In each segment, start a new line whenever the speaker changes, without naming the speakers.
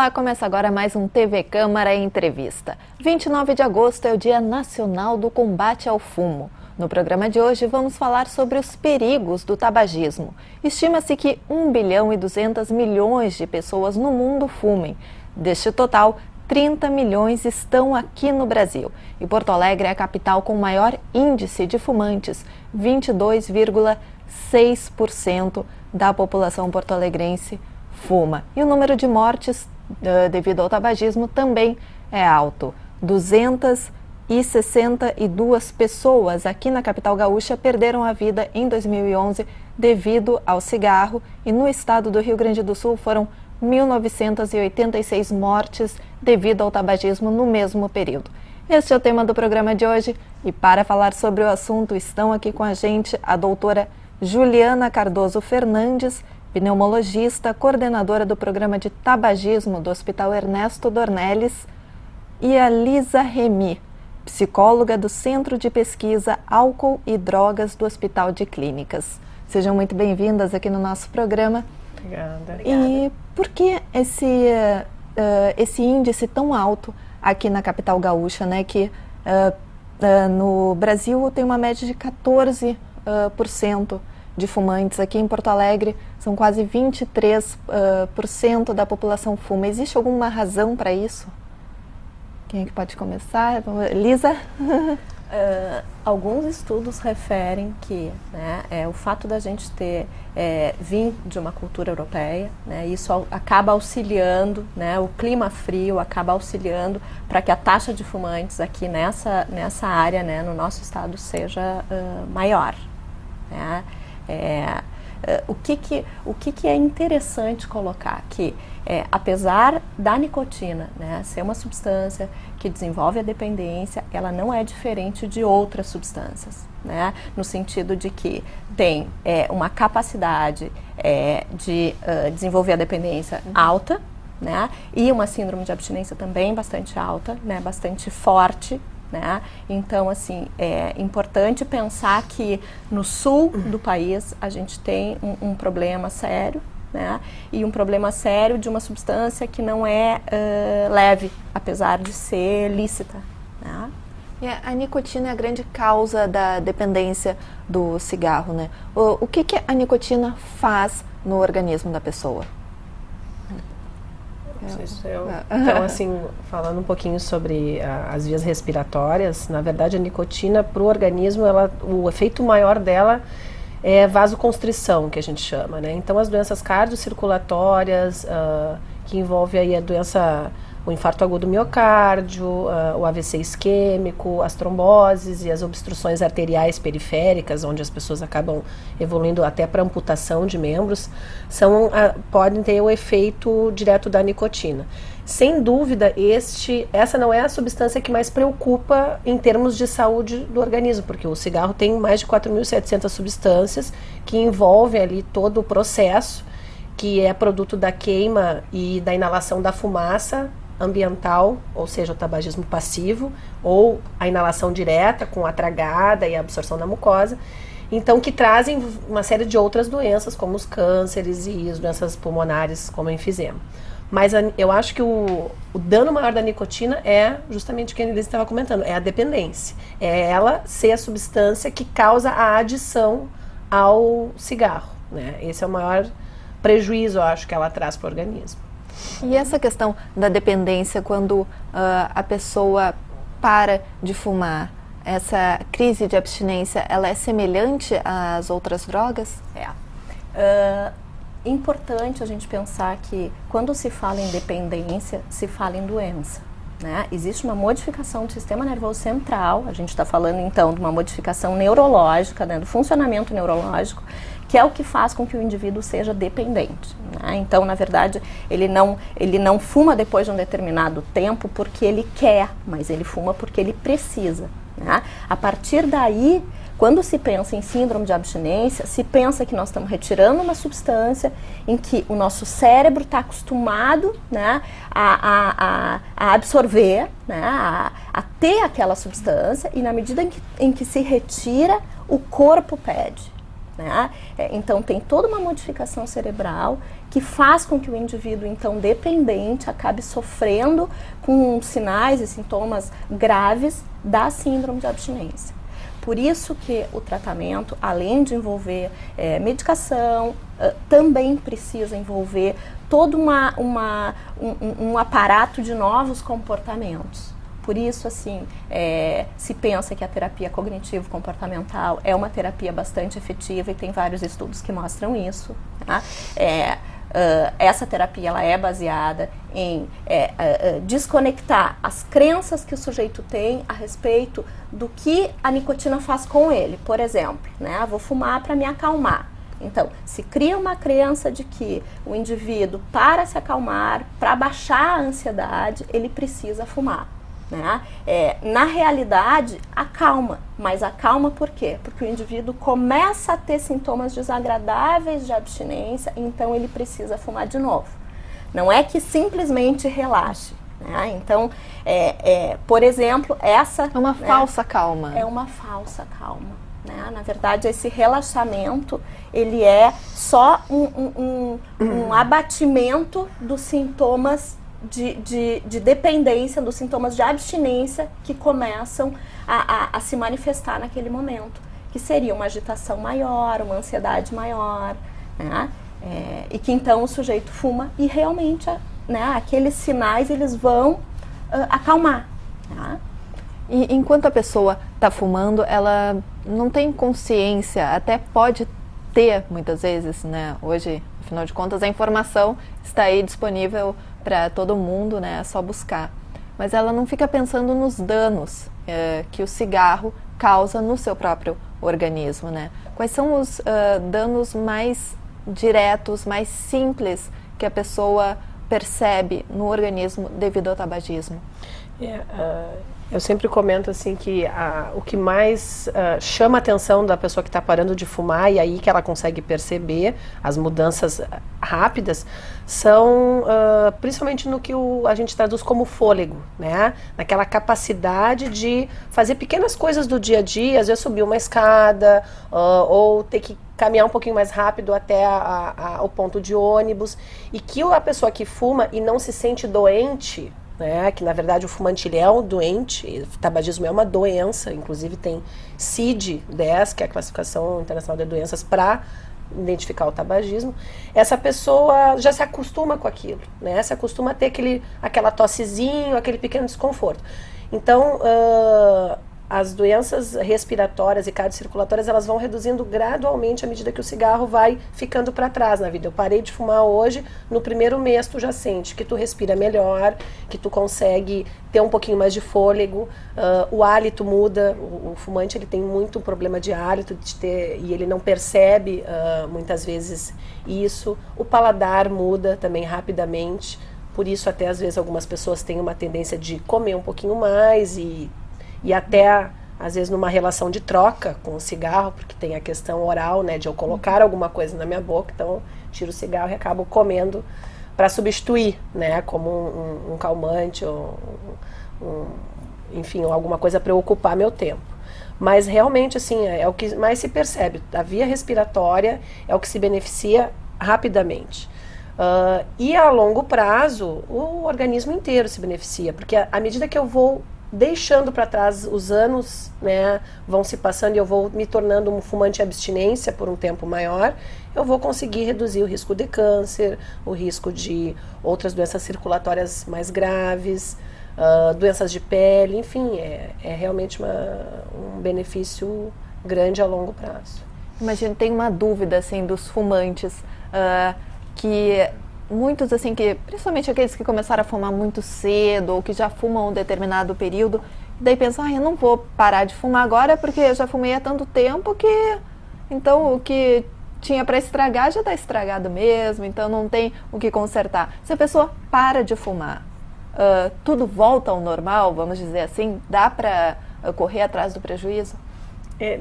Olá, começa agora mais um TV Câmara Entrevista. 29 de agosto é o Dia Nacional do Combate ao Fumo. No programa de hoje vamos falar sobre os perigos do tabagismo. Estima-se que 1 bilhão e 200 milhões de pessoas no mundo fumem. Deste total, 30 milhões estão aqui no Brasil. E Porto Alegre é a capital com maior índice de fumantes, 22,6% da população porto-alegrense fuma. E o número de mortes devido ao tabagismo também é alto. 262 pessoas aqui na capital gaúcha perderam a vida em 2011 devido ao cigarro e no estado do Rio Grande do Sul foram 1.986 mortes devido ao tabagismo no mesmo período. Este é o tema do programa de hoje e para falar sobre o assunto estão aqui com a gente a doutora Juliana Cardoso Fernandes, pneumologista, coordenadora do programa de tabagismo do Hospital Ernesto Dornelles, e a Lisa Remy, psicóloga do Centro de Pesquisa Álcool e Drogas do Hospital de Clínicas. Sejam muito bem-vindas aqui no nosso programa.
Obrigada.
E por que esse índice tão alto aqui na capital gaúcha, né? Que no Brasil tem uma média de 14% de fumantes. Aqui em Porto Alegre são quase 23% da população fuma. Existe alguma razão para isso? Quem é que pode começar? Lisa?
Alguns estudos referem que o fato da gente ter vindo de uma cultura europeia, isso acaba auxiliando, o clima frio acaba auxiliando para que a taxa de fumantes aqui nessa área, no nosso estado, seja maior. O que é interessante colocar que, apesar da nicotina ser uma substância que desenvolve a dependência, ela não é diferente de outras substâncias, no sentido de que tem uma capacidade de desenvolver a dependência alta, e uma síndrome de abstinência também bastante alta, bastante forte. Então, assim, é importante pensar que no sul do país a gente tem um problema sério, e um problema sério de uma substância que não é leve, apesar de ser lícita.
E a nicotina é a grande causa da dependência do cigarro, O que a nicotina faz no organismo da pessoa?
Então, assim, falando um pouquinho sobre as vias respiratórias, na verdade a nicotina para o organismo, o efeito maior dela é vasoconstrição, que a gente chama, Então as doenças cardiocirculatórias, que envolve aí o infarto agudo do miocárdio, o AVC isquêmico, as tromboses e as obstruções arteriais periféricas, onde as pessoas acabam evoluindo até para amputação de membros, podem ter o efeito direto da nicotina. Sem dúvida, essa não é a substância que mais preocupa em termos de saúde do organismo, porque o cigarro tem mais de 4.700 substâncias que envolvem ali todo o processo, que é produto da queima e da inalação da fumaça ambiental, ou seja, o tabagismo passivo, ou a inalação direta com a tragada e a absorção da mucosa, então que trazem uma série de outras doenças, como os cânceres e as doenças pulmonares, como enfisema. Mas eu acho que o dano maior da nicotina é justamente o que a Elisa estava comentando, é a dependência. É ela ser a substância que causa a adição ao cigarro, Esse é o maior prejuízo, eu acho, que ela traz para o organismo.
E essa questão da dependência, quando a pessoa para de fumar, essa crise de abstinência, ela é semelhante às outras drogas?
Importante a gente pensar que quando se fala em dependência, se fala em doença. Existe uma modificação do sistema nervoso central, a gente está falando então de uma modificação neurológica, do funcionamento neurológico, que é o que faz com que o indivíduo seja dependente. Então, na verdade, ele não fuma depois de um determinado tempo porque ele quer, mas ele fuma porque ele precisa. A partir daí, quando se pensa em síndrome de abstinência, se pensa que nós estamos retirando uma substância em que o nosso cérebro está acostumado a absorver, a ter aquela substância, e na medida em que se retira, o corpo pede.
né? Então tem toda uma modificação cerebral que faz com que o indivíduo então dependente acabe sofrendo com sinais e sintomas graves da síndrome de abstinência. Por isso que o tratamento, além de envolver medicação, também precisa envolver todo um aparato de novos comportamentos. Por isso, assim, se pensa que a terapia cognitivo-comportamental é uma terapia bastante efetiva e tem vários estudos que mostram isso. Tá? Essa terapia ela é baseada em desconectar as crenças que o sujeito tem a respeito do que a nicotina faz com ele. Por exemplo, né, vou fumar para me acalmar. Então, se cria uma crença de que o indivíduo, para se acalmar, para baixar a ansiedade, ele precisa fumar. Né? Na realidade, acalma, mas acalma por quê? Porque o indivíduo começa a ter sintomas desagradáveis de abstinência, então ele precisa fumar de novo. Não é que simplesmente relaxe. Né? Então, por exemplo, essa...
É uma falsa calma.
É uma falsa calma. Né? Na verdade, esse relaxamento, ele é só um abatimento dos sintomas de dependência, dos sintomas de abstinência que começam a se manifestar naquele momento, que seria uma agitação maior, uma ansiedade maior, né? E que então o sujeito fuma e realmente, né, aqueles sinais eles vão acalmar. Tá?
E enquanto a pessoa está fumando, ela não tem consciência, até pode ter muitas vezes, né? Hoje, afinal de contas, a informação está aí disponível para todo mundo, né? É só buscar. Mas ela não fica pensando nos danos que o cigarro causa no seu próprio organismo, né? Quais são os danos mais diretos, mais simples que a pessoa percebe no organismo devido ao tabagismo?
Eu sempre comento assim que o que mais chama a atenção da pessoa que está parando de fumar, e aí que ela consegue perceber as mudanças rápidas, são principalmente no que a gente traduz como fôlego, né? Naquela capacidade de fazer pequenas coisas do dia a dia, às vezes subir uma escada, ou ter que caminhar um pouquinho mais rápido até o ponto de ônibus, e que a pessoa que fuma e não se sente doente, né, que na verdade o fumante ele é um doente, o tabagismo é uma doença, inclusive tem CID-10, que é a Classificação Internacional de Doenças, para identificar o tabagismo. Essa pessoa já se acostuma com aquilo, né, se acostuma a ter aquela tossezinho, aquele pequeno desconforto. Então, as doenças respiratórias e cardiocirculatórias, elas vão reduzindo gradualmente à medida que o cigarro vai ficando para trás na vida. Eu parei de fumar hoje, no primeiro mês tu já sente que tu respira melhor, que tu consegue ter um pouquinho mais de fôlego, o hálito muda, o fumante ele tem muito problema de hálito e ele não percebe muitas vezes isso. O paladar muda também rapidamente, por isso até às vezes algumas pessoas têm uma tendência de comer um pouquinho mais e até, às vezes, numa relação de troca com o cigarro, porque tem a questão oral, né, de eu colocar alguma coisa na minha boca, então tiro o cigarro e acabo comendo para substituir, né, como um calmante, ou enfim, alguma coisa para ocupar meu tempo. Mas realmente, assim, é o que mais se percebe. A via respiratória é o que se beneficia rapidamente. E a longo prazo, o organismo inteiro se beneficia, porque à medida que eu vou deixando para trás os anos, né, vão se passando e eu vou me tornando um fumante de abstinência por um tempo maior, eu vou conseguir reduzir o risco de câncer, o risco de outras doenças circulatórias mais graves, doenças de pele, enfim, é realmente um benefício grande a longo prazo.
Imagina, tem uma dúvida assim dos fumantes, que muitos assim que, principalmente aqueles que começaram a fumar muito cedo ou que já fumam um determinado período, daí pensam, eu não vou parar de fumar agora porque eu já fumei há tanto tempo que então o que tinha para estragar já está estragado mesmo, então não tem o que consertar. Se a pessoa para de fumar, tudo volta ao normal, vamos dizer assim, dá para correr atrás do prejuízo?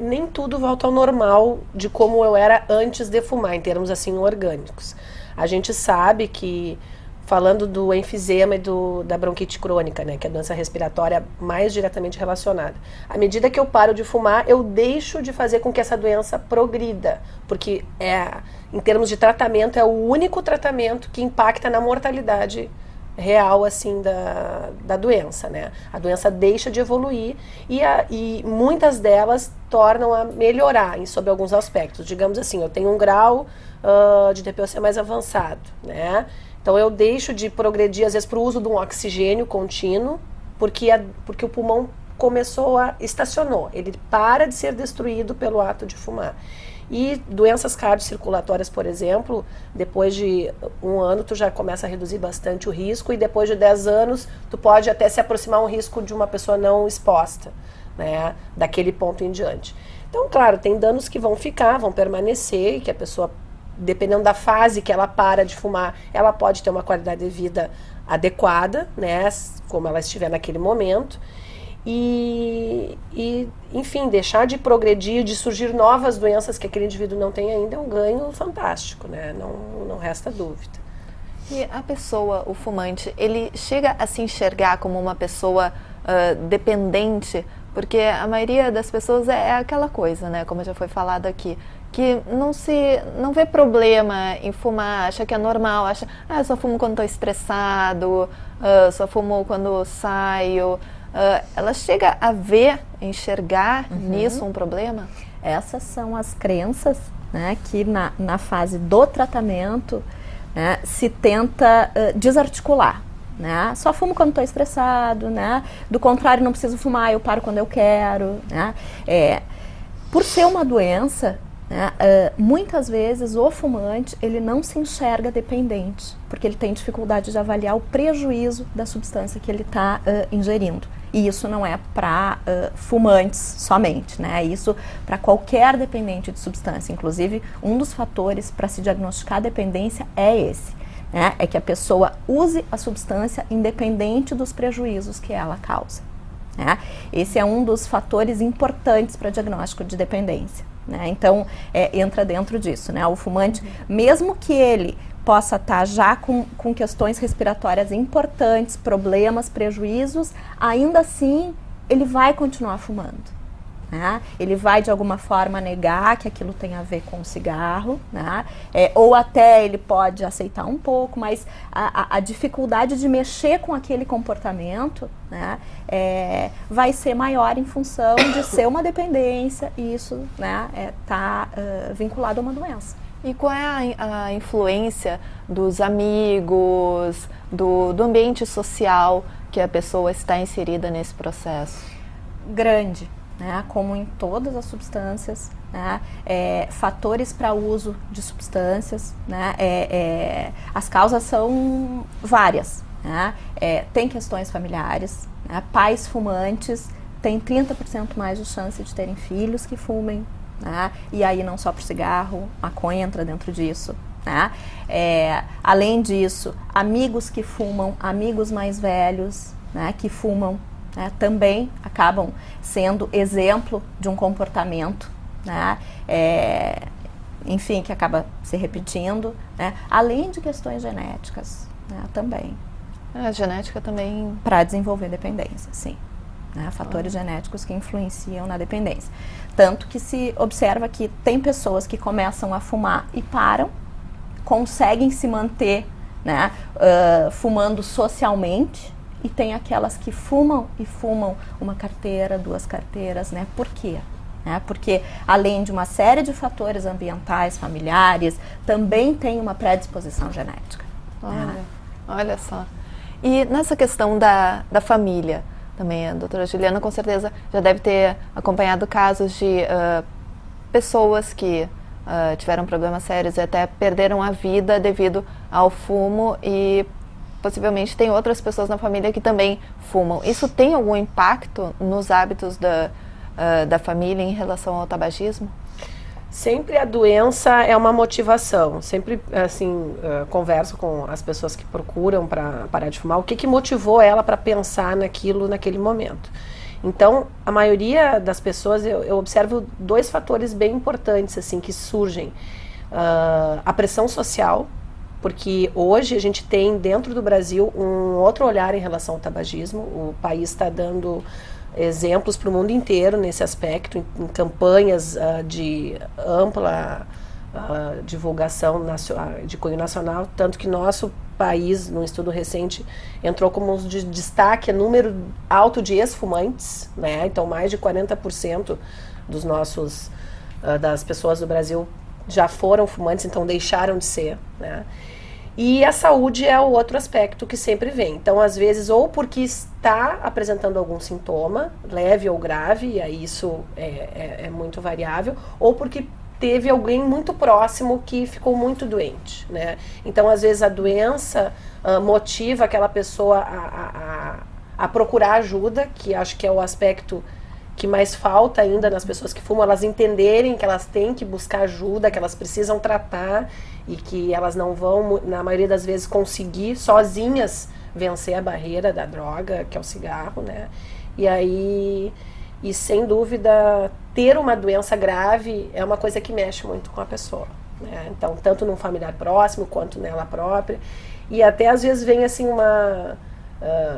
Nem tudo volta ao normal de como eu era antes de fumar, em termos assim orgânicos. A gente sabe que falando do enfisema e da bronquite crônica, né, que é a doença respiratória mais diretamente relacionada. À medida que eu paro de fumar, eu deixo de fazer com que essa doença progrida, porque em termos de tratamento, é o único tratamento que impacta na mortalidade real, assim, da doença, né? A doença deixa de evoluir e muitas delas tornam a melhorar sob alguns aspectos. Digamos assim, eu tenho um grau de DPOC mais avançado, né? Então eu deixo de progredir, às vezes, para o uso de um oxigênio contínuo, porque o pulmão estacionou, ele para de ser destruído pelo ato de fumar. E doenças cardiocirculatórias, por exemplo, depois de 1 ano tu já começa a reduzir bastante o risco, e depois de 10 anos tu pode até se aproximar um risco de uma pessoa não exposta, né, daquele ponto em diante. Então, claro, tem danos que vão permanecer, e que a pessoa, dependendo da fase que ela para de fumar, ela pode ter uma qualidade de vida adequada, né, como ela estiver naquele momento. E, enfim, deixar de progredir, de surgir novas doenças que aquele indivíduo não tem ainda, é um ganho fantástico, né? Não resta dúvida.
E a pessoa, o fumante, ele chega a se enxergar como uma pessoa dependente? Porque a maioria das pessoas é aquela coisa, né? Como já foi falado aqui, que não vê problema em fumar, acha que é normal, acha, eu só fumo quando estou estressado, só fumo quando saio. Ela chega a enxergar nisso um problema?
Essas são as crenças, né, que na fase do tratamento, né, se tenta desarticular. Né? Só fumo quando estou estressado, né? Do contrário, não preciso fumar, eu paro quando eu quero. Né? Por ser uma doença, né, muitas vezes o fumante ele não se enxerga dependente, porque ele tem dificuldade de avaliar o prejuízo da substância que ele está ingerindo. E isso não é para fumantes somente, né? Isso para qualquer dependente de substância. Inclusive, um dos fatores para se diagnosticar a dependência é esse, né? É que a pessoa use a substância independente dos prejuízos que ela causa. Né? Esse é um dos fatores importantes para diagnóstico de dependência. Né? Então, entra dentro disso. Né? O fumante, mesmo que ele possa estar já com questões respiratórias importantes, problemas, prejuízos, ainda assim ele vai continuar fumando. Né? Ele vai de alguma forma negar que aquilo tem a ver com o cigarro, né? Ou até ele pode aceitar um pouco, mas a dificuldade de mexer com aquele comportamento, né, vai ser maior em função de ser uma dependência, e isso, né, tá vinculado a uma doença.
E qual é a influência dos amigos, do ambiente social que a pessoa está inserida nesse processo?
Grande, né? Como em todas as substâncias, né? Fatores para uso de substâncias, né? As causas são várias. Né? Tem questões familiares, né? Pais fumantes têm 30% mais de chance de terem filhos que fumem. Né? E aí não só por cigarro, maconha entra dentro disso. Né? Além disso, amigos que fumam, amigos mais velhos, né, que fumam, né, também acabam sendo exemplo de um comportamento, né, enfim, que acaba se repetindo, né? Além de questões genéticas, né, também.
A genética também...
Para desenvolver dependência, sim. Né, fatores genéticos que influenciam na dependência. Tanto que se observa que tem pessoas que começam a fumar e param, conseguem se manter, né, fumando socialmente, e tem aquelas que fumam e fumam uma carteira, 2 carteiras, né? Por quê? Porque além de uma série de fatores ambientais, familiares, também tem uma predisposição genética.
Olha só. E nessa questão da família, também a doutora Juliana com certeza já deve ter acompanhado casos de pessoas que tiveram problemas sérios e até perderam a vida devido ao fumo, e possivelmente tem outras pessoas na família que também fumam. Isso tem algum impacto nos hábitos da família em relação ao tabagismo?
Sempre a doença é uma motivação. Sempre, assim, converso com as pessoas que procuram para parar de fumar, o que motivou ela para pensar naquilo naquele momento. Então, a maioria das pessoas, eu observo 2 fatores bem importantes assim que surgem. A pressão social, porque hoje a gente tem dentro do Brasil um outro olhar em relação ao tabagismo. O país está dando exemplos para o mundo inteiro nesse aspecto, em campanhas de ampla divulgação de cunho nacional, tanto que nosso país, num estudo recente, entrou como de destaque número alto de ex-fumantes, né? Então mais de 40% dos nossos das pessoas do Brasil já foram fumantes, então deixaram de ser, né? E a saúde é o outro aspecto que sempre vem. Então, às vezes, ou porque está apresentando algum sintoma, leve ou grave, e aí isso é muito variável, ou porque teve alguém muito próximo que ficou muito doente, né? Então, às vezes, a doença motiva aquela pessoa a procurar ajuda, que acho que é o aspecto que mais falta ainda nas pessoas que fumam, elas entenderem que elas têm que buscar ajuda, que elas precisam tratar e que elas não vão, na maioria das vezes, conseguir sozinhas vencer a barreira da droga, que é o cigarro, né? E aí, e sem dúvida, ter uma doença grave é uma coisa que mexe muito com a pessoa, né? Então, tanto num familiar próximo quanto nela própria. E até às vezes vem assim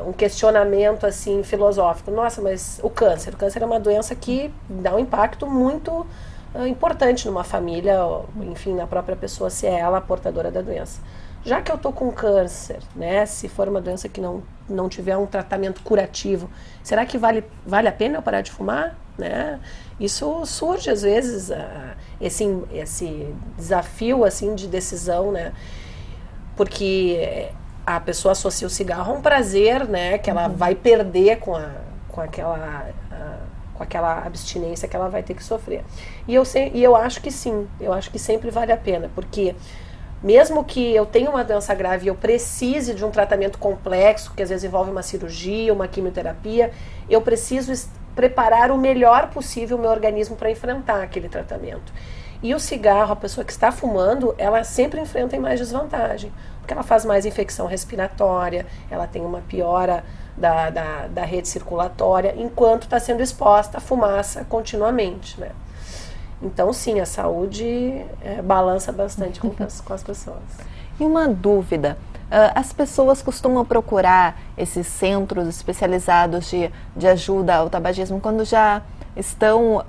um questionamento assim filosófico. Nossa, mas o câncer é uma doença que dá um impacto muito importante numa família, enfim, na própria pessoa, se é ela a portadora da doença. Já que eu tô com câncer, né, se for uma doença que não tiver um tratamento curativo, será que vale a pena eu parar de fumar, né? Isso surge às vezes, esse desafio assim de decisão, né? Porque a pessoa associa o cigarro a um prazer, né, que ela vai perder com aquela abstinência que ela vai ter que sofrer. E eu acho que sim, eu acho que sempre vale a pena, porque mesmo que eu tenha uma doença grave e eu precise de um tratamento complexo, que às vezes envolve uma cirurgia, uma quimioterapia, eu preciso preparar o melhor possível o meu organismo para enfrentar aquele tratamento. E o cigarro, a pessoa que está fumando, ela sempre enfrenta em mais desvantagem, porque ela faz mais infecção respiratória, ela tem uma piora da rede circulatória, enquanto está sendo exposta à fumaça continuamente, né? Então, sim, a saúde balança bastante com as pessoas.
E uma dúvida, as pessoas costumam procurar esses centros especializados de ajuda ao tabagismo quando já estão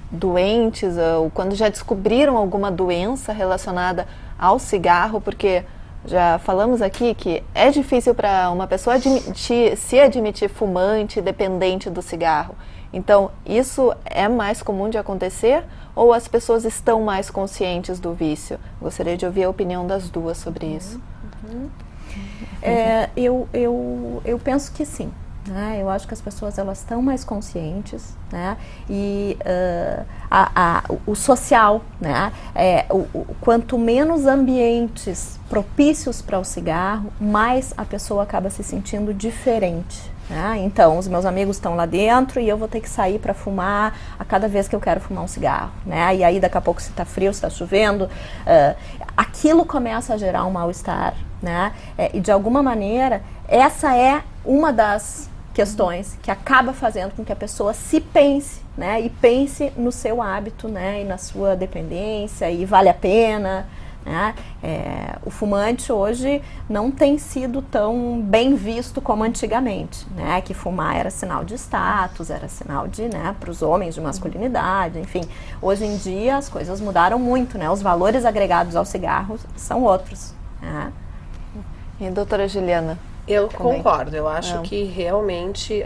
doentes ou quando já descobriram alguma doença relacionada ao cigarro, porque já falamos aqui que é difícil para uma pessoa se admitir fumante, dependente do cigarro. Então, isso é mais comum de acontecer ou as pessoas estão mais conscientes do vício? Gostaria de ouvir a opinião das duas sobre isso.
Eu penso que sim. Né? Eu acho que as pessoas elas estão mais conscientes, né? E o social, né? Quanto menos ambientes propícios para o cigarro, mais a pessoa acaba se sentindo diferente. Né? Então, os meus amigos estão lá dentro e eu vou ter que sair para fumar a cada vez que eu quero fumar um cigarro. Né? E aí, daqui a pouco, se está frio, se está chovendo, aquilo começa a gerar um mal-estar. Né? E, de alguma maneira, essa é uma das questões que acaba fazendo com que a pessoa se pense, né, e pense no seu hábito, né, e na sua dependência, e vale a pena, né? O fumante hoje não tem sido tão bem visto como antigamente, né, que fumar era sinal de status, era sinal de, né, para os homens de masculinidade, enfim. Hoje em dia as coisas mudaram muito, né, os valores agregados ao cigarro são outros. Né?
E doutora Juliana?
Eu concordo, eu acho que realmente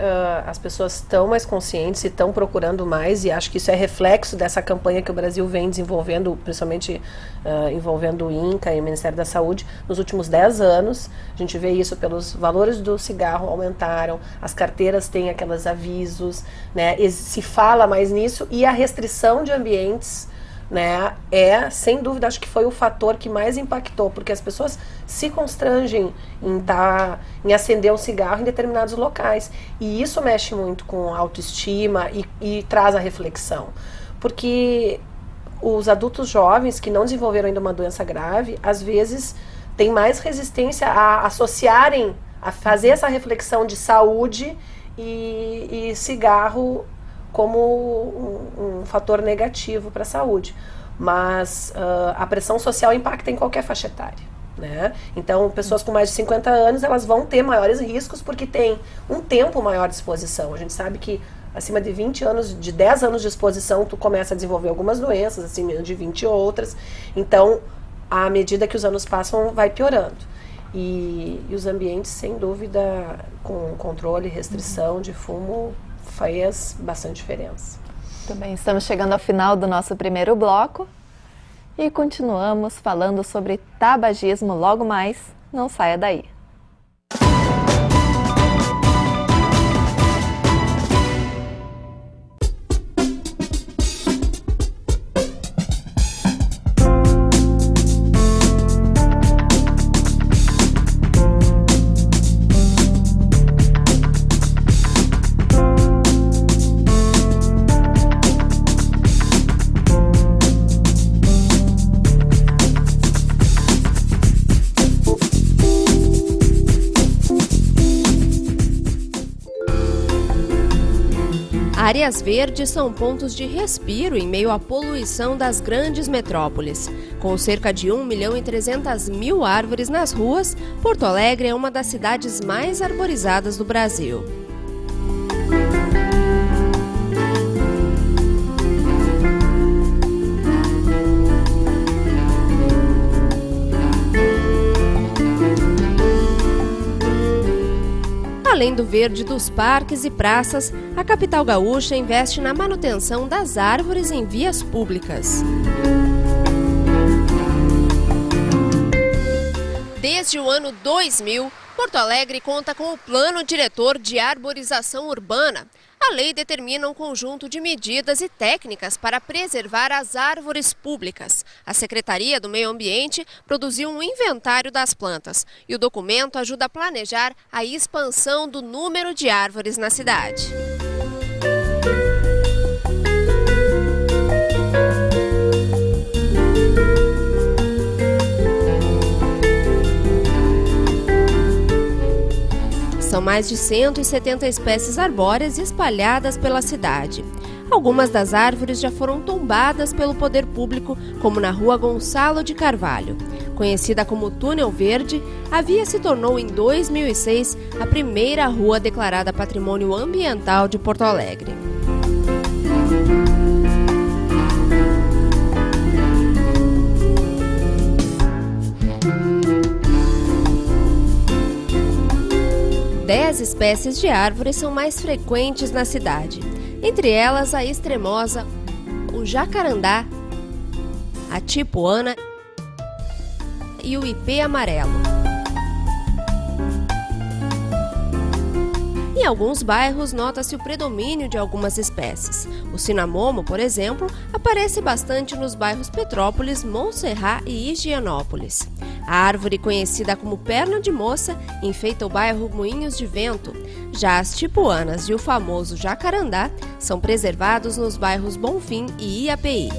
as pessoas estão mais conscientes e estão procurando mais, e acho que isso é reflexo dessa campanha que o Brasil vem desenvolvendo, principalmente envolvendo o INCA e o Ministério da Saúde, nos últimos 10 anos. A gente vê isso pelos valores do cigarro aumentaram, as carteiras têm aqueles avisos, né, se fala mais nisso, e a restrição de ambientes, né, sem dúvida, acho que foi o fator que mais impactou, porque as pessoas se constrangem em acender um cigarro em determinados locais, e isso mexe muito com a autoestima e traz a reflexão, porque os adultos jovens que não desenvolveram ainda uma doença grave, às vezes têm mais resistência a associarem, a fazer essa reflexão de saúde e cigarro como um fator negativo para a saúde. Mas a pressão social impacta em qualquer faixa etária. né? Então, pessoas com mais de 50 anos, elas vão ter maiores riscos porque tem um tempo maior de exposição. A gente sabe que acima de 20 anos, de 10 anos de exposição, tu começa a desenvolver algumas doenças, acima de 20 outras. Então, à medida que os anos passam, vai piorando. E os ambientes, sem dúvida, com controle e restrição de fumo, faz bastante diferença.
Também estamos chegando ao final do nosso primeiro bloco e continuamos falando sobre tabagismo logo mais. Não saia daí.
Áreas verdes são pontos de respiro em meio à poluição das grandes metrópoles. Com cerca de 1.300.000 árvores nas ruas, Porto Alegre é uma das cidades mais arborizadas do Brasil. Além do verde dos parques e praças, a capital gaúcha investe na manutenção das árvores em vias públicas. Desde o ano 2000, Porto Alegre conta com o Plano Diretor de Arborização Urbana. A lei determina um conjunto de medidas e técnicas para preservar as árvores públicas. A Secretaria do Meio Ambiente produziu um inventário das plantas e o documento ajuda a planejar a expansão do número de árvores na cidade. São mais de 170 espécies arbóreas espalhadas pela cidade. Algumas das árvores já foram tombadas pelo poder público, como na Rua Gonçalo de Carvalho. Conhecida como Túnel Verde, a via se tornou em 2006 a primeira rua declarada Patrimônio Ambiental de Porto Alegre. Dez espécies de árvores são mais frequentes na cidade. Entre elas, a extremosa, o jacarandá, a tipuana e o ipê amarelo. Em alguns bairros, nota-se o predomínio de algumas espécies. O cinamomo, por exemplo, aparece bastante nos bairros Petrópolis, Montserrat e Higienópolis. A árvore, conhecida como perna de moça, enfeita o bairro Moinhos de Vento. Já as tipuanas e o famoso jacarandá são preservados nos bairros Bonfim e IAPI.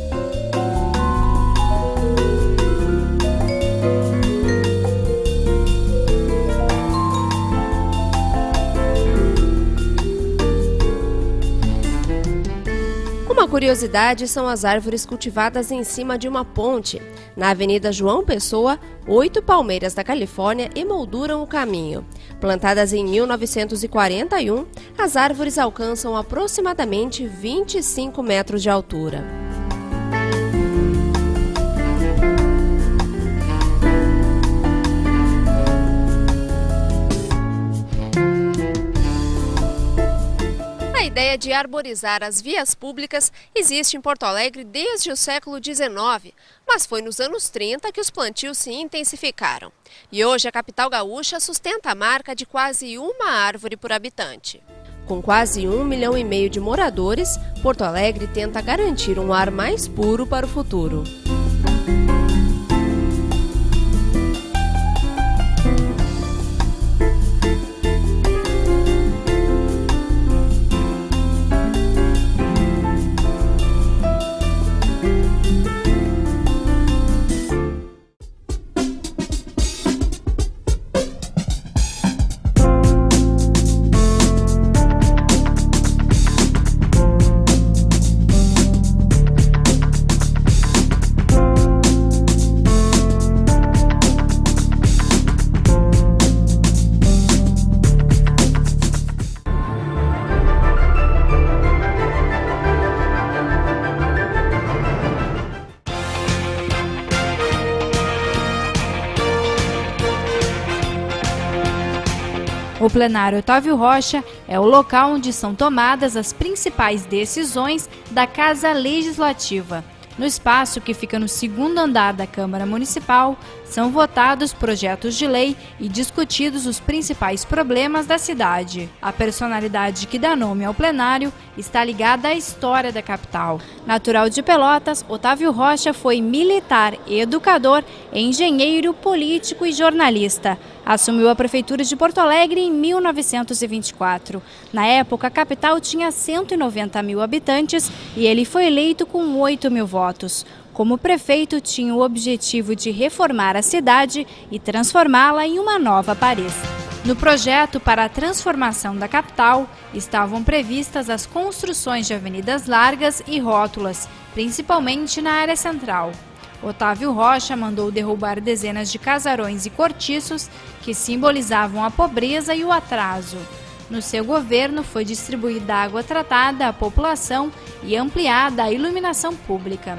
Uma curiosidade são as árvores cultivadas em cima de uma ponte. Na Avenida João Pessoa, 8 palmeiras da Califórnia emolduram o caminho. Plantadas em 1941, as árvores alcançam aproximadamente 25 metros de altura. A ideia de arborizar as vias públicas existe em Porto Alegre desde o século XIX, mas foi nos anos 30 que os plantios se intensificaram. E hoje a capital gaúcha sustenta a marca de quase uma árvore por habitante. Com quase 1,5 milhão de moradores, Porto Alegre tenta garantir um ar mais puro para o futuro.
O plenário Otávio Rocha é o local onde são tomadas as principais decisões da Casa Legislativa. No espaço, que fica no segundo andar da Câmara Municipal, são votados projetos de lei e discutidos os principais problemas da cidade. A personalidade que dá nome ao plenário está ligada à história da capital. Natural de Pelotas, Otávio Rocha foi militar, educador, engenheiro, político e jornalista. Assumiu a Prefeitura de Porto Alegre em 1924. Na época, a capital tinha 190 mil habitantes e ele foi eleito com 8 mil votos. Como prefeito, tinha o objetivo de reformar a cidade e transformá-la em uma nova Paris. No projeto para a transformação da capital, estavam previstas as construções de avenidas largas e rótulas, principalmente na área central. Otávio Rocha mandou derrubar dezenas de casarões e cortiços que simbolizavam a pobreza e o atraso. No seu governo, foi distribuída água tratada à população e ampliada a iluminação pública.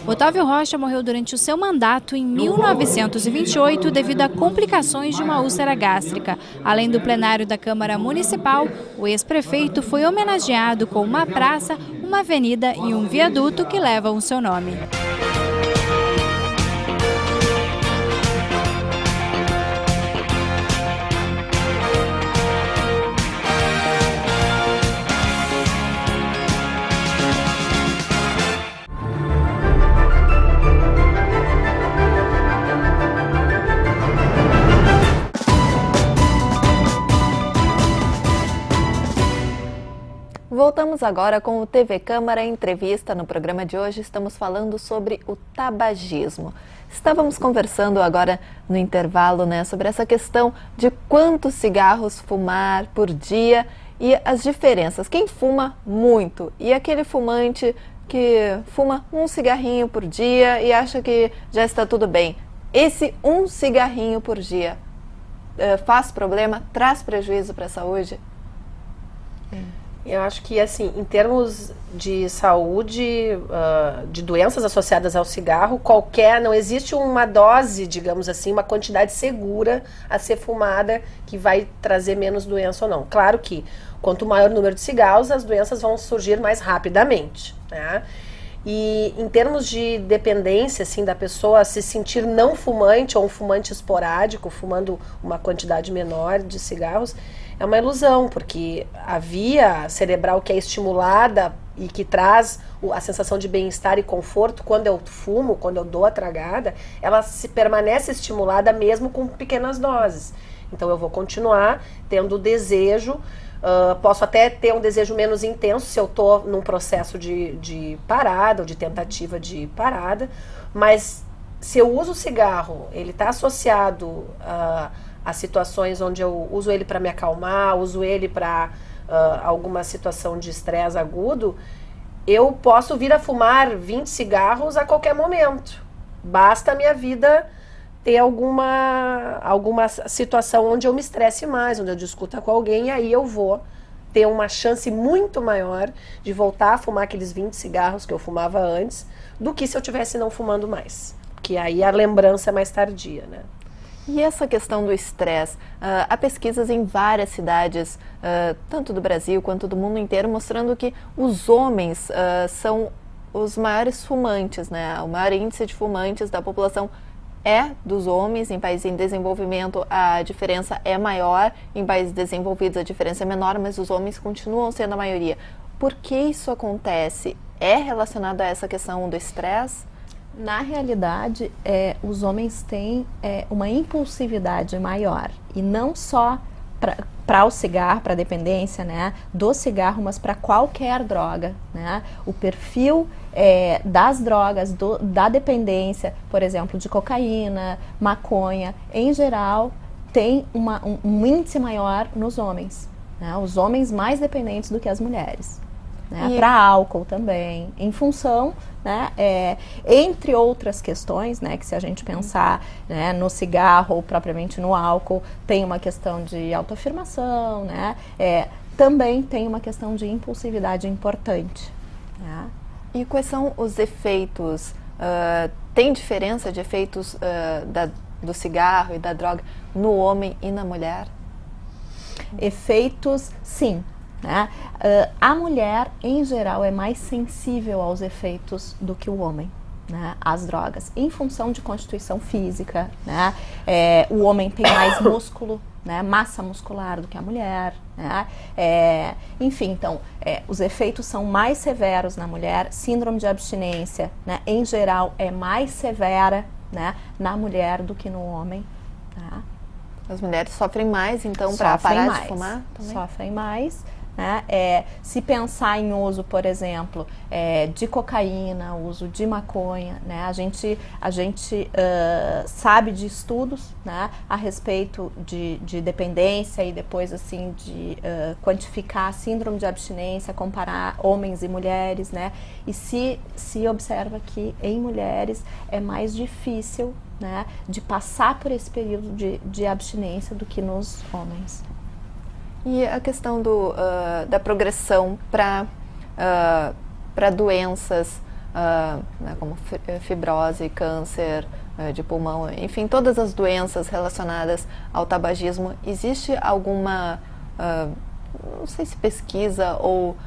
Otávio Rocha morreu durante o seu mandato em 1928 devido a complicações de uma úlcera gástrica. Além do plenário da Câmara Municipal, o ex-prefeito foi homenageado com uma praça, uma avenida e um viaduto que levam o seu nome.
Voltamos agora com o TV Câmara Entrevista. No programa de hoje estamos falando sobre o tabagismo. Estávamos conversando agora no intervalo, sobre essa questão de quantos cigarros fumar por dia e as diferenças. Quem fuma muito e aquele fumante que fuma um cigarrinho por dia e acha que já está tudo bem. Esse um cigarrinho por dia faz problema, traz prejuízo para a saúde?
Eu acho que, assim, em termos de saúde, de doenças associadas ao cigarro, não existe uma dose, digamos assim, uma quantidade segura a ser fumada que vai trazer menos doença ou não. Claro que, quanto maior o número de cigarros, as doenças vão surgir mais rapidamente, né? E em termos de dependência, assim, da pessoa se sentir não fumante ou um fumante esporádico, fumando uma quantidade menor de cigarros, é uma ilusão, porque a via cerebral que é estimulada e que traz a sensação de bem-estar e conforto quando eu fumo, quando eu dou a tragada, ela permanece estimulada mesmo com pequenas doses. Então eu vou continuar tendo o desejo, posso até ter um desejo menos intenso se eu estou num processo de parada ou de tentativa de parada, mas se eu uso o cigarro, ele está associado a situações onde eu uso ele para me acalmar, uso ele para alguma situação de estresse agudo, eu posso vir a fumar 20 cigarros a qualquer momento. Basta a minha vida ter alguma situação onde eu me estresse mais, onde eu discuta com alguém, e aí eu vou ter uma chance muito maior de voltar a fumar aqueles 20 cigarros que eu fumava antes, do que se eu estivesse não fumando mais. Porque aí a lembrança é mais tardia, né?
E essa questão do estresse, há pesquisas em várias cidades, tanto do Brasil quanto do mundo inteiro, mostrando que os homens são os maiores fumantes, né? O maior índice de fumantes da população é dos homens. Em países em desenvolvimento a diferença é maior, em países desenvolvidos a diferença é menor, mas os homens continuam sendo a maioria. Por que isso acontece? É relacionado a essa questão do estresse?
Na realidade, os homens têm uma impulsividade maior, e não só para o cigarro, para a dependência, né, do cigarro, mas para qualquer droga, né? O perfil das drogas, da dependência, por exemplo, de cocaína, maconha, em geral, tem um índice maior nos homens, né? Os homens mais dependentes do que as mulheres. Né, para álcool também, em função, né, entre outras questões, né, que se a gente pensar, né, no cigarro ou propriamente no álcool, tem uma questão de autoafirmação, né, também tem uma questão de impulsividade importante. Né.
E quais são os efeitos? Tem diferença de efeitos do cigarro e da droga no homem e na mulher?
Efeitos, sim. Né? A mulher, em geral, é mais sensível aos efeitos do que o homem, né? As drogas, em função de constituição física, né? O homem tem mais músculo, né? Massa muscular do que a mulher, né? Enfim, então, os efeitos são mais severos na mulher. Síndrome de abstinência, né? Em geral, é mais severa, né? Na mulher do que no homem, tá?
As mulheres sofrem mais, então, para parar de fumar também?
Sofrem mais. Né? Se pensar em uso, por exemplo, de cocaína, uso de maconha, né? A gente sabe de estudos, né? A respeito de dependência e depois assim de quantificar a síndrome de abstinência, comparar homens e mulheres, né? E se observa que em mulheres é mais difícil, né, de passar por esse período de abstinência do que nos homens.
E a questão da progressão para doenças né, como fibrose, câncer de pulmão, enfim, todas as doenças relacionadas ao tabagismo, existe alguma, não sei se pesquisa ou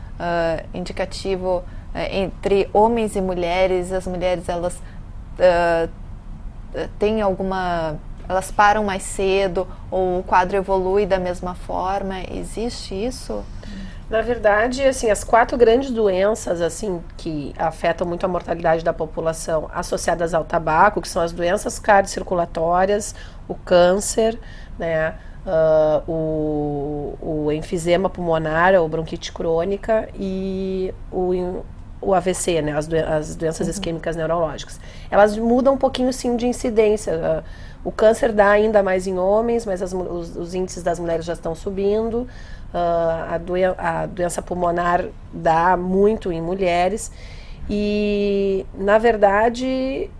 indicativo entre homens e mulheres? As mulheres, elas têm alguma... Elas param mais cedo ou o quadro evolui da mesma forma? Existe isso?
Na verdade, assim, as 4 grandes doenças assim que afetam muito a mortalidade da população associadas ao tabaco, que são as doenças cardiocirculatórias, o câncer, né, o enfisema pulmonar, ou bronquite crônica e o AVC, né, as doenças isquêmicas neurológicas. Elas mudam um pouquinho, sim, de incidência. O câncer dá ainda mais em homens, mas os índices das mulheres já estão subindo. A doença pulmonar dá muito em mulheres. E, na verdade,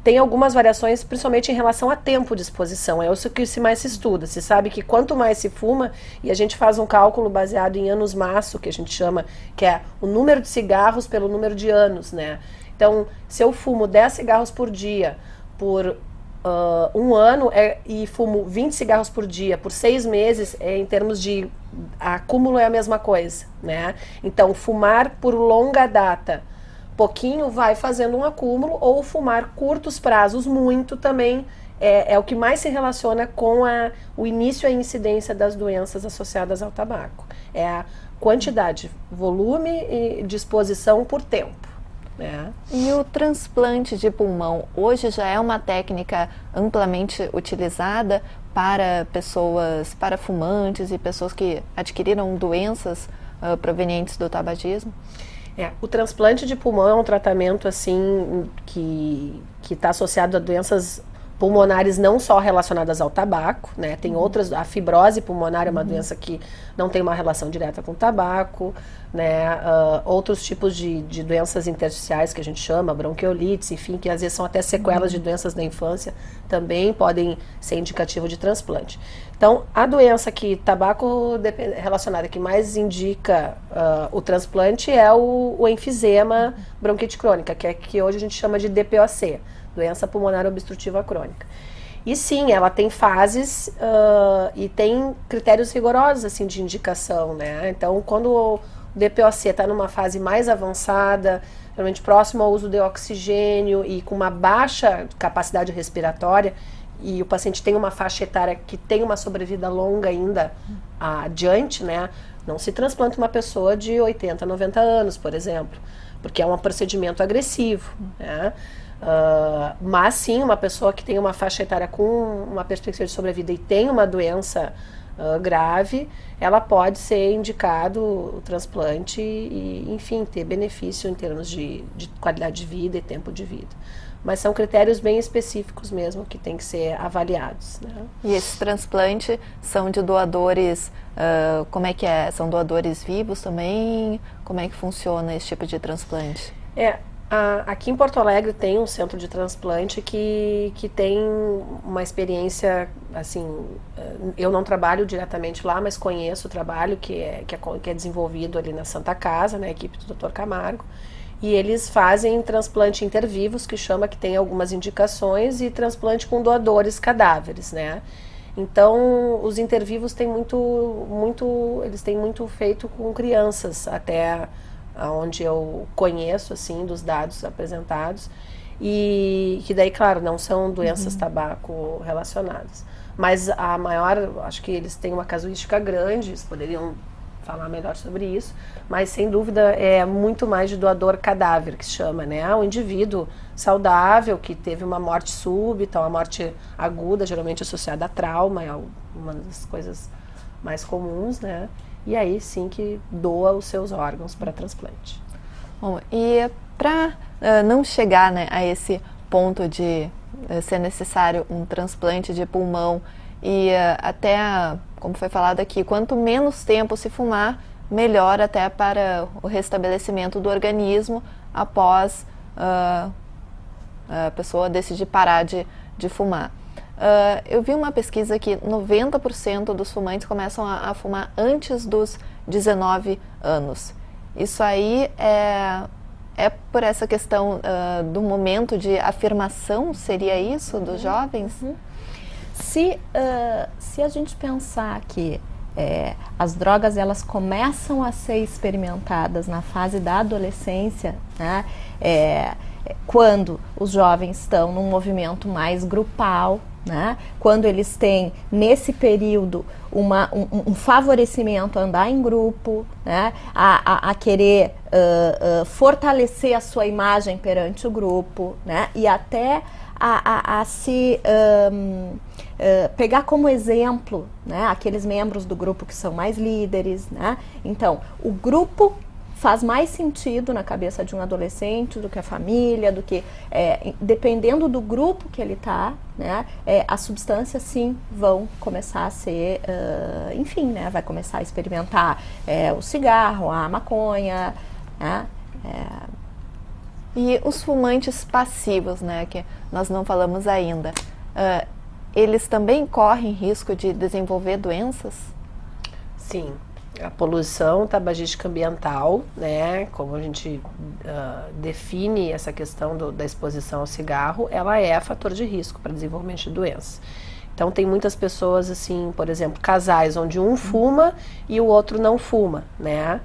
tem algumas variações, principalmente em relação a tempo de exposição. É isso que mais se estuda. Se sabe que quanto mais se fuma, e a gente faz um cálculo baseado em anos-maço, que a gente chama, que é o número de cigarros pelo número de anos, né? Então, se eu fumo 10 cigarros por dia por um ano e fumo 20 cigarros por dia por 6 meses, em termos de acúmulo é a mesma coisa, né? Então, fumar por longa data, pouquinho vai fazendo um acúmulo, ou fumar curtos prazos muito também é o que mais se relaciona com o início e a incidência das doenças associadas ao tabaco. É a quantidade, volume e disposição por tempo.
E o transplante de pulmão hoje já é uma técnica amplamente utilizada para pessoas, para fumantes e pessoas que adquiriram doenças provenientes do tabagismo?
O transplante de pulmão é um tratamento assim que está associado a doenças pulmonares não só relacionadas ao tabaco, né? Tem outras, a fibrose pulmonar é uma doença que não tem uma relação direta com o tabaco, né? Outros tipos de doenças intersticiais que a gente chama, bronquiolites, enfim, que às vezes são até sequelas de doenças da infância, também podem ser indicativo de transplante. Então, a doença que tabaco relacionada que mais indica o transplante é o enfisema bronquite crônica, que hoje a gente chama de DPOC, doença pulmonar obstrutiva crônica. E sim, ela tem fases e tem critérios rigorosos assim, de indicação, né? Então, quando o DPOC está numa fase mais avançada, realmente próximo ao uso de oxigênio e com uma baixa capacidade respiratória, e o paciente tem uma faixa etária que tem uma sobrevida longa ainda adiante, né? Não se transplanta uma pessoa de 80, 90 anos, por exemplo, porque é um procedimento agressivo, né? Mas sim, uma pessoa que tem uma faixa etária com uma perspectiva de sobrevida e tem uma doença grave, ela pode ser indicado o transplante e, enfim, ter benefício em termos de qualidade de vida e tempo de vida. Mas são critérios bem específicos mesmo que têm que ser avaliados, né?
E esses transplantes são de doadores, como é que é? São doadores vivos também? Como é que funciona esse tipo de transplante?
Aqui em Porto Alegre tem um centro de transplante que tem uma experiência, assim, eu não trabalho diretamente lá, mas conheço o trabalho que é desenvolvido ali na Santa Casa, na equipe do Dr. Camargo. E eles fazem transplante intervivos, que chama, que tem algumas indicações, e transplante com doadores cadáveres, né? Então, os intervivos têm eles têm muito feito com crianças, até onde eu conheço, assim, dos dados apresentados. E que daí, claro, não são doenças tabaco relacionadas. Mas a maior, acho que eles têm uma casuística grande, eles poderiam falar melhor sobre isso, mas sem dúvida é muito mais de doador cadáver, que se chama, né? Um indivíduo saudável que teve uma morte súbita, uma morte aguda, geralmente associada a trauma, é uma das coisas mais comuns, né? E aí sim que doa os seus órgãos para transplante.
Bom, e para não chegar, né, a esse ponto de ser necessário um transplante de pulmão e até, como foi falado aqui, quanto menos tempo se fumar, melhor até para o restabelecimento do organismo após a pessoa decidir parar de fumar. Eu vi uma pesquisa que 90% dos fumantes começam a fumar antes dos 19 anos. Isso aí é por essa questão do momento de afirmação, seria isso, dos jovens?
Se a gente pensar que as drogas elas começam a ser experimentadas na fase da adolescência, né, quando os jovens estão num movimento mais grupal, né, quando eles têm nesse período um favorecimento a andar em grupo, né, a querer fortalecer a sua imagem perante o grupo, né, e até a se pegar como exemplo, né, aqueles membros do grupo que são mais líderes, né? Então, o grupo faz mais sentido na cabeça de um adolescente do que a família, do que dependendo do grupo que ele está, né, as substâncias sim vão começar a ser, enfim, né, vai começar a experimentar o cigarro, a maconha, né?
E os fumantes passivos, né, que nós não falamos ainda, eles também correm risco de desenvolver doenças?
Sim, a poluição tabagística ambiental, né, como a gente define essa questão da exposição ao cigarro, ela é fator de risco para desenvolvimento de doenças. Então tem muitas pessoas, assim, por exemplo, casais onde um fuma e o outro não fuma, né?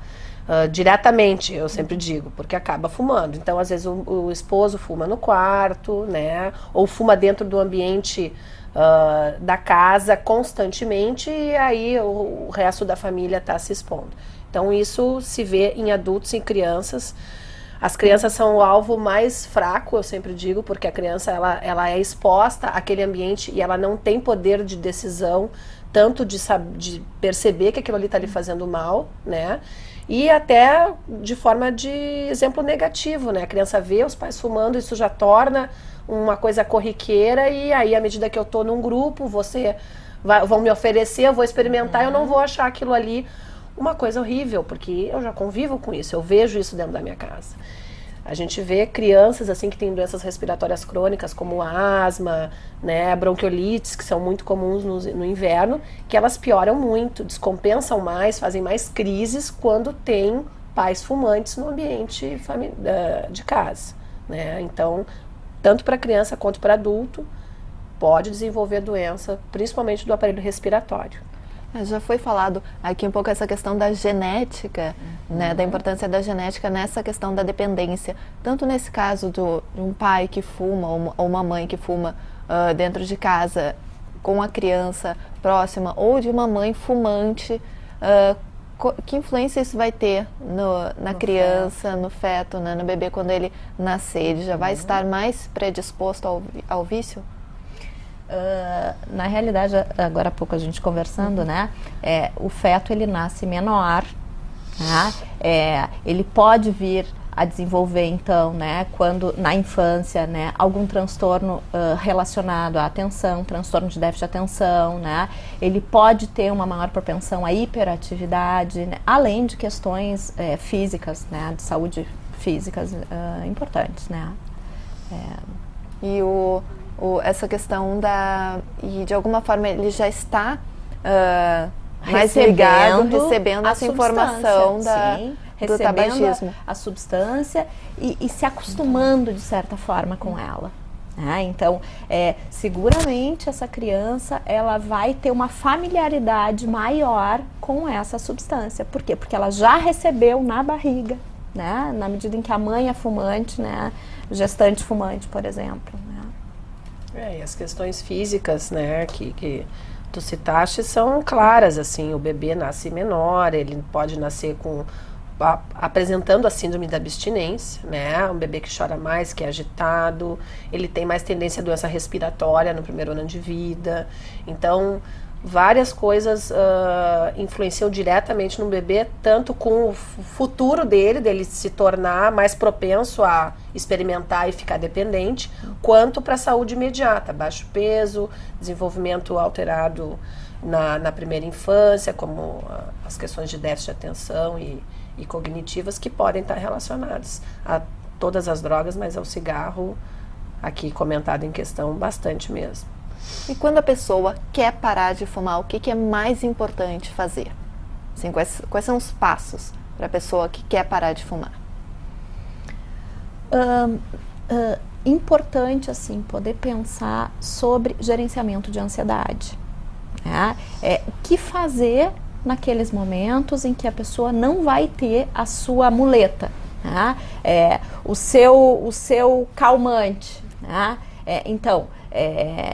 Diretamente, eu sempre digo, porque acaba fumando. Então, às vezes, o esposo fuma no quarto, né? Ou fuma dentro do ambiente da casa constantemente e aí o resto da família está se expondo. Então, isso se vê em adultos e crianças. As crianças são o alvo mais fraco, eu sempre digo, porque a criança ela é exposta àquele ambiente e ela não tem poder de decisão, tanto de perceber que aquilo ali está lhe fazendo mal, né? E até de forma de exemplo negativo, né? A criança vê os pais fumando, isso já torna uma coisa corriqueira e aí à medida que eu estou num grupo, vão me oferecer, eu vou experimentar, eu não vou achar aquilo ali uma coisa horrível, porque eu já convivo com isso, eu vejo isso dentro da minha casa. A gente vê crianças assim que têm doenças respiratórias crônicas, como asma, né, bronquiolites, que são muito comuns no inverno, que elas pioram muito, descompensam mais, fazem mais crises quando tem pais fumantes no ambiente de casa, né? Então, tanto para criança quanto para adulto, pode desenvolver doença, principalmente do aparelho respiratório.
Já foi falado aqui um pouco essa questão da genética, né, da importância da genética nessa questão da dependência. Tanto nesse caso de um pai que fuma ou uma mãe que fuma dentro de casa com a criança próxima, ou de uma mãe fumante, que influência isso vai ter na criança, no feto, né, no bebê quando ele nascer? Ele já vai estar mais predisposto ao vício?
Na realidade, agora há pouco a gente conversando, né, o feto ele nasce menor, né, ele pode vir a desenvolver então, né, quando na infância, né, algum transtorno relacionado à atenção, transtorno de déficit de atenção, né, ele pode ter uma maior propensão à hiperatividade, né, além de questões físicas, né, de saúde físicas importantes, né.
E essa questão e de alguma forma ele já está mais ligado, recebendo essa informação
recebendo
tabagismo.
a substância e se acostumando de certa forma com ela. Então, seguramente essa criança ela vai ter uma familiaridade maior com essa substância. Por quê? Porque ela já recebeu na barriga, né? Na medida em que a mãe é fumante, né? Gestante fumante, por exemplo.
E as questões físicas, né, que tu citaste são claras, assim, o bebê nasce menor, ele pode nascer apresentando a síndrome da abstinência, né, um bebê que chora mais, que é agitado, ele tem mais tendência à doença respiratória no primeiro ano de vida, então várias coisas influenciam diretamente no bebê, tanto com o futuro dele se tornar mais propenso a experimentar e ficar dependente, quanto para a saúde imediata, baixo peso, desenvolvimento alterado na primeira infância, como as questões de déficit de atenção e cognitivas, que podem estar relacionadas a todas as drogas, mas ao cigarro, aqui comentado em questão, bastante mesmo.
E quando a pessoa quer parar de fumar, o que é mais importante fazer? Assim, quais são os passos para a pessoa que quer parar de fumar?
Importante, assim, poder pensar sobre gerenciamento de ansiedade. Né? O que fazer naqueles momentos em que a pessoa não vai ter a sua muleta, né? O seu calmante. Né? Então,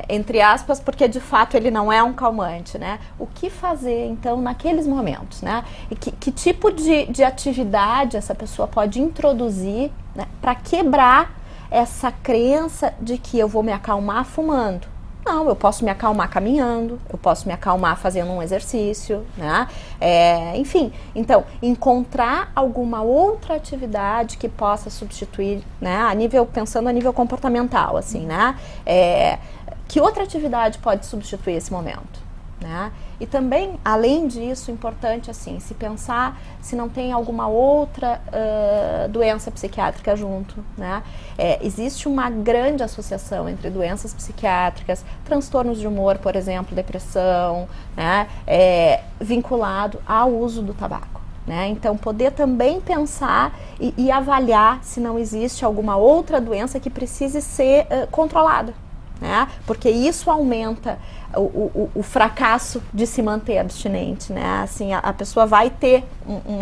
entre aspas, porque de fato ele não é um calmante, né? O que fazer então naqueles momentos, né? E que tipo de atividade essa pessoa pode introduzir, né, para quebrar essa crença de que eu vou me acalmar fumando? Não, eu posso me acalmar caminhando, eu posso me acalmar fazendo um exercício, né? Enfim, então, encontrar alguma outra atividade que possa substituir, né? Pensando a nível comportamental, assim, né? Que outra atividade pode substituir esse momento? Né? E também, além disso, importante assim, se pensar se não tem alguma outra doença psiquiátrica junto, né? Existe uma grande associação entre doenças psiquiátricas, transtornos de humor, por exemplo, depressão, né? Vinculado ao uso do tabaco. Né? Então, poder também pensar e avaliar se não existe alguma outra doença que precise ser controlada. Né? Porque isso aumenta o fracasso de se manter abstinente, né? Assim, a pessoa vai ter um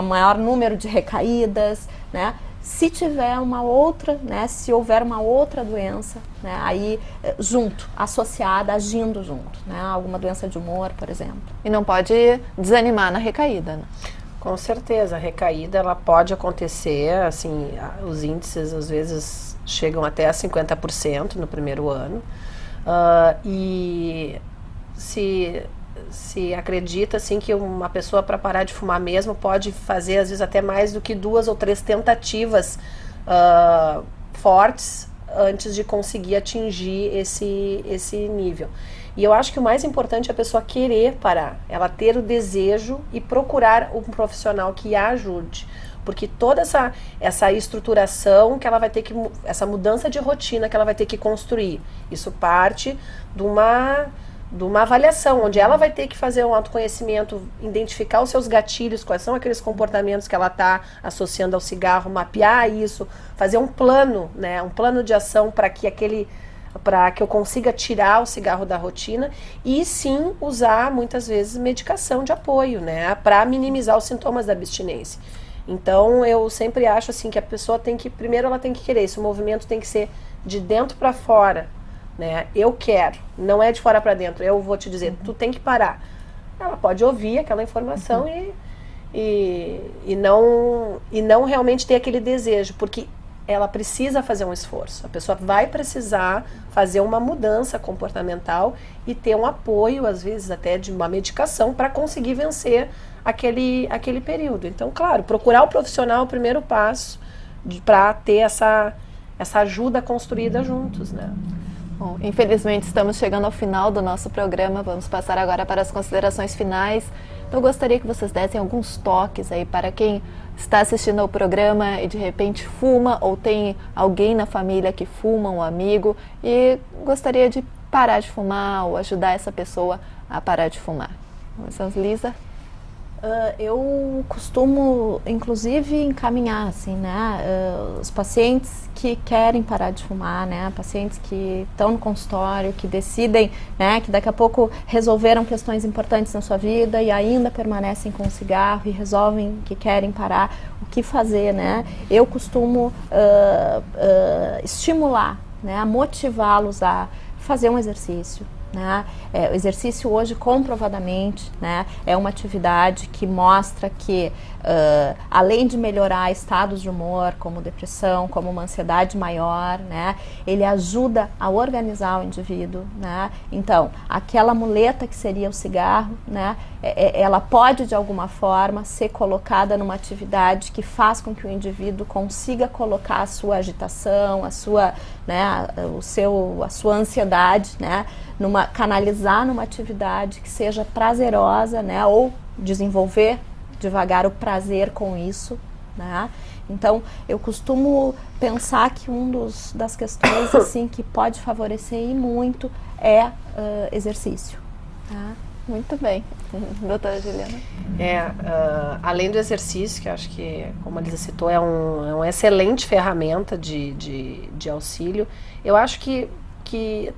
maior número de recaídas, né? Se tiver uma outra, né? Se houver uma outra doença, né? Aí junto, associada, agindo junto, né? Alguma doença de humor, por exemplo.
E não pode desanimar na recaída, né?
Com certeza, a recaída ela pode acontecer, assim, os índices às vezes chegam até a 50% no primeiro ano, e se acredita assim que uma pessoa para parar de fumar mesmo pode fazer às vezes até mais do que 2 ou 3 tentativas fortes antes de conseguir atingir esse nível. E eu acho que o mais importante é a pessoa querer parar, ela ter o desejo e procurar um profissional que a ajude. Porque toda essa estruturação que ela vai ter que, essa mudança de rotina que ela vai ter que construir, isso parte de uma avaliação, onde ela vai ter que fazer um autoconhecimento, identificar os seus gatilhos, quais são aqueles comportamentos que ela está associando ao cigarro, mapear isso, fazer um plano, né, um plano de ação para que eu consiga tirar o cigarro da rotina e sim usar muitas vezes medicação de apoio, né, para minimizar os sintomas da abstinência. Então eu sempre acho assim que a pessoa primeiro ela tem que querer, esse movimento tem que ser de dentro para fora, né? Eu quero, não é de fora para dentro, eu vou te dizer, tu tem que parar. Ela pode ouvir aquela informação e não realmente ter aquele desejo, porque ela precisa fazer um esforço. A pessoa vai precisar fazer uma mudança comportamental e ter um apoio, às vezes até de uma medicação, para conseguir vencer aquele período. Então, claro, procurar o profissional é o primeiro passo para ter essa ajuda construída juntos, né?
Bom, infelizmente estamos chegando ao final do nosso programa, vamos passar agora para as considerações finais. Então, eu gostaria que vocês dessem alguns toques aí para quem está assistindo ao programa e de repente fuma ou tem alguém na família que fuma, um amigo, e gostaria de parar de fumar ou ajudar essa pessoa a parar de fumar. Começamos, Lisa?
Eu costumo, inclusive, encaminhar, assim, né, os pacientes que querem parar de fumar, né, pacientes que estão no consultório, que decidem, né, que daqui a pouco resolveram questões importantes na sua vida e ainda permanecem com o cigarro e resolvem que querem parar, o que fazer, né? Eu costumo estimular, né, motivá-los a fazer um exercício. Né? O exercício hoje comprovadamente, né, é uma atividade que mostra que além de melhorar estados de humor, como depressão, como uma ansiedade maior, né, ele ajuda a organizar o indivíduo, né? Então, aquela muleta que seria o cigarro, né, ela pode de alguma forma ser colocada numa atividade que faz com que o indivíduo consiga colocar a sua agitação, a sua, né, a sua ansiedade, né, canalizar numa atividade que seja prazerosa, né, ou desenvolver devagar o prazer com isso, né? Então, eu costumo pensar que das questões assim que pode favorecer e muito é exercício. Tá?
Muito bem. Doutora Juliana?
Além do exercício, que eu acho que, como a Lisa citou, é uma excelente ferramenta de auxílio, eu acho que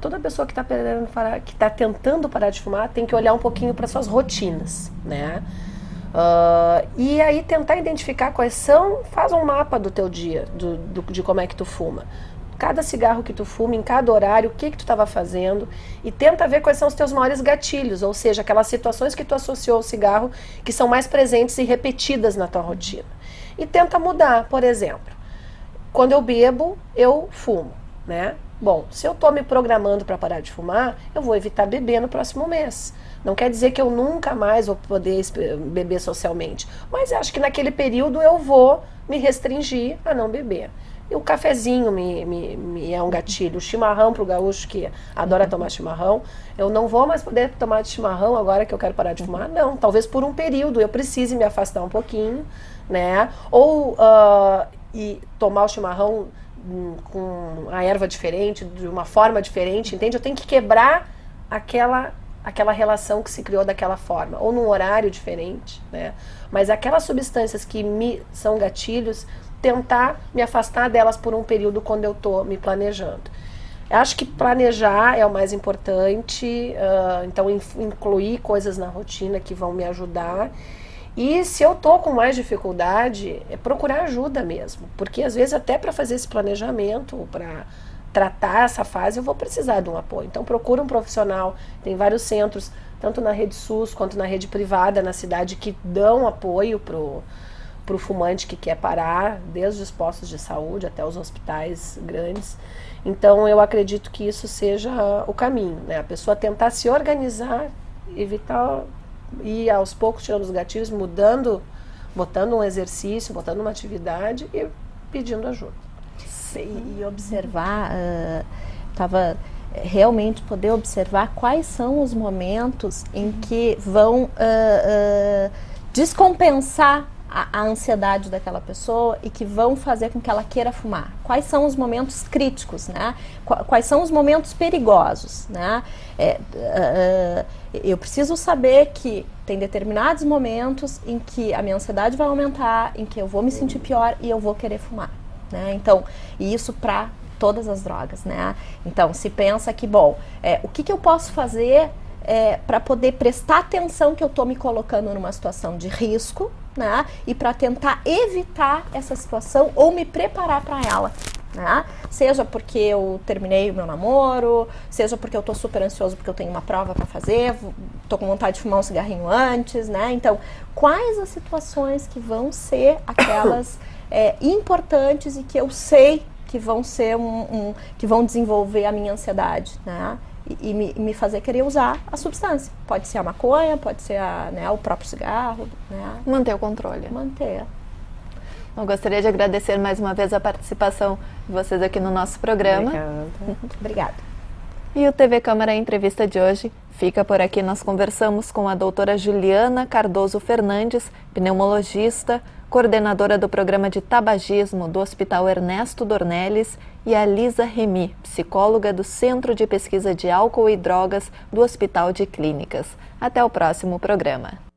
toda pessoa que está tentando parar de fumar tem que olhar um pouquinho para suas rotinas, né? E aí tentar identificar quais são, faz um mapa do teu dia, de como é que tu fuma. Cada cigarro que tu fuma, em cada horário, o que tu estava fazendo, e tenta ver quais são os teus maiores gatilhos, ou seja, aquelas situações que tu associou ao cigarro que são mais presentes e repetidas na tua rotina. E tenta mudar, por exemplo, quando eu bebo, eu fumo, né? Bom, se eu estou me programando para parar de fumar, eu vou evitar beber no próximo mês. Não quer dizer que eu nunca mais vou poder beber socialmente, mas acho que naquele período eu vou me restringir a não beber. E o cafezinho me é um gatilho. O chimarrão para o gaúcho que adora tomar chimarrão, eu não vou mais poder tomar chimarrão agora que eu quero parar de fumar. Não, talvez por um período eu precise me afastar um pouquinho, né? Ou e tomar o chimarrão com a erva diferente, de uma forma diferente, entende? Eu tenho que quebrar aquela relação que se criou daquela forma, ou num horário diferente, né? Mas aquelas substâncias que são gatilhos, tentar me afastar delas por um período quando eu estou me planejando. Eu acho que planejar é o mais importante, então incluir coisas na rotina que vão me ajudar. E se eu estou com mais dificuldade, é procurar ajuda mesmo, porque às vezes até para fazer esse planejamento, para tratar essa fase, eu vou precisar de um apoio. Então procura um profissional, tem vários centros, tanto na rede SUS quanto na rede privada na cidade, que dão apoio pro fumante que quer parar, desde os postos de saúde até os hospitais grandes. Então eu acredito que isso seja o caminho, né? A pessoa tentar se organizar, evitar ir aos poucos tirando os gatilhos, mudando, botando um exercício, botando uma atividade e pedindo ajuda.
E observar, realmente poder observar quais são os momentos em que vão descompensar a ansiedade daquela pessoa e que vão fazer com que ela queira fumar. Quais são os momentos críticos, né? Quais são os momentos perigosos, né? Eu preciso saber que tem determinados momentos em que a minha ansiedade vai aumentar, em que eu vou me sentir pior e eu vou querer fumar, né? Então, e isso para todas as drogas, né? Então, se pensa que, bom, o que eu posso fazer para poder prestar atenção que eu estou me colocando numa situação de risco, né? E para tentar evitar essa situação ou me preparar para ela, né? Seja porque eu terminei o meu namoro, seja porque eu estou super ansioso porque eu tenho uma prova para fazer, estou com vontade de fumar um cigarrinho antes, né? Então, quais as situações que vão ser aquelas importantes e que eu sei que vão ser que vão desenvolver a minha ansiedade, né? E me fazer querer usar a substância. Pode ser a maconha, pode ser o próprio cigarro, né?
Manter o controle.
Manter.
Eu gostaria de agradecer mais uma vez a participação de vocês aqui no nosso programa.
Obrigada.
E o TV Câmara Entrevista de hoje fica por aqui. Nós conversamos com a doutora Juliana Cardoso Fernandes, pneumologista, coordenadora do programa de tabagismo do Hospital Ernesto Dornelles, e a Lisa Remy, psicóloga do Centro de Pesquisa de Álcool e Drogas do Hospital de Clínicas. Até o próximo programa.